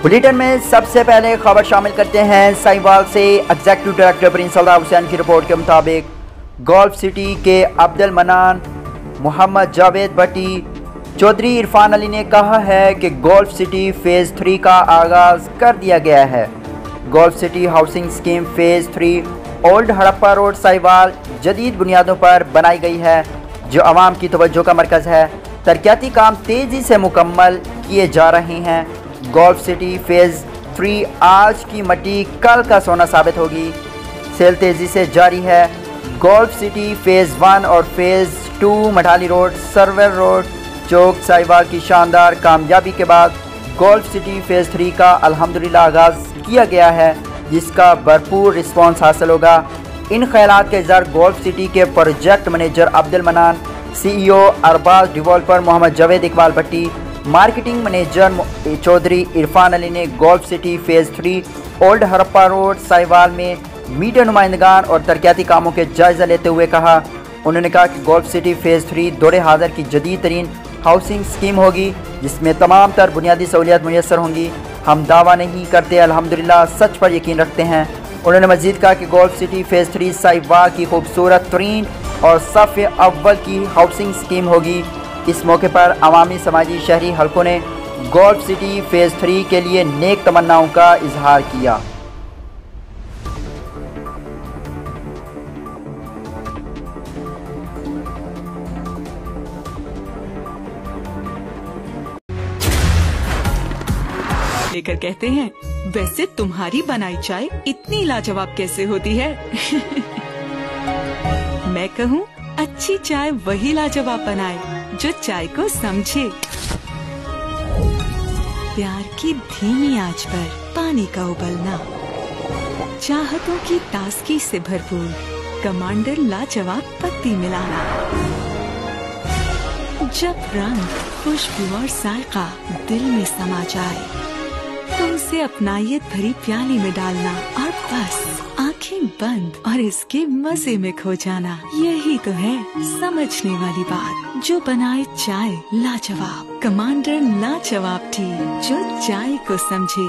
Bulletin में सबसे पहले खबर शामिल करते हैं साहिवाल से। एग्जीक्यूटिव डायरेक्टर प्रिंस सल्लाह हुसैन की रिपोर्ट के मुताबिक गोल्फ सिटी के अब्दुल मनान, मोहम्मद जावेद भट्टी, चौधरी इरफान अली ने कहा है कि गोल्फ सिटी फ़ेज़ 3 का आगाज़ कर दिया गया है। Golf city housing scheme phase 3 old Harappa road Sahiwal जदीद बुनियादों पर बनाई गई है, जो आवाम की तवज्जो का मरकज़ है। तरक्याती काम तेज़ी से मुकम्मल किए जा रहे हैं। गोल्फ सिटी फ़ेज़ 3 आज की मट्टी कल का सोना साबित होगी। सेल तेज़ी से जारी है। गोल्फ सिटी फ़ेज़ 1 और फ़ेज़ 2 मठाली रोड, सर्वर रोड, चौक साहिवाल की शानदार कामयाबी के बाद गोल्फ सिटी फ़ेज़ 3 का अल्हम्दुलिल्लाह आगाज़ किया गया है, जिसका भरपूर रिस्पॉन्स हासिल होगा। इन ख्यालात के इज़हार गोल्फ सिटी के प्रोजेक्ट मैनेजर अब्दुल मनान, CEO अरबाज डेवलपर मोहम्मद जावेद इकबाल भट्टी, मार्केटिंग मैनेजर चौधरी इरफान अली ने golf city phase 3 old Harappa road Sahiwal में मीडिया नुमाइंदगान और तरक्याती कामों के जायज़ा लेते हुए कहा। उन्होंने कहा कि गोल्फ सिटी फ़ेज़ 3 दौरे हाज़र की जदीद तरीन हाउसिंग स्कीम होगी, जिसमें तमाम तर बुनियादी सहूलियात मुयस्सर होंगी। हम दावा नहीं करते, अल्हम्दुलिल्लाह सच पर यकीन रखते हैं। उन्होंने मज़ीद कहा कि गोल्फ सिटी फ़ेज़ 3 साहिवाल की खूबसूरत तरीन और सफ़ अव्वल की हाउसिंग स्कीम होगी। इस मौके पर अवामी समाजी शहरी हलकों ने गोल्फ सिटी फ़ेज़ 3 के लिए नेक तमन्नाओं का इजहार किया। लेकर कहते हैं, वैसे तुम्हारी बनाई चाय इतनी लाजवाब कैसे होती है? मैं कहूँ, अच्छी चाय वही लाजवाब बनाए जो चाय को समझे। प्यार की धीमी आंच पर पानी का उबलना, चाहतों की ताजगी से भरपूर कमांडर लाजवाब पत्ती मिलाना, जब रंग, खुशबू और जायका दिल में समा जाए तो उसे अपनायत भरी प्याली में डालना और बस आंखें बंद और इसके मजे में खो जाना। यही तो है समझने वाली बात, जो बनाए चाय लाजवाब। कमांडर लाजवाब टी, जो चाय को समझे।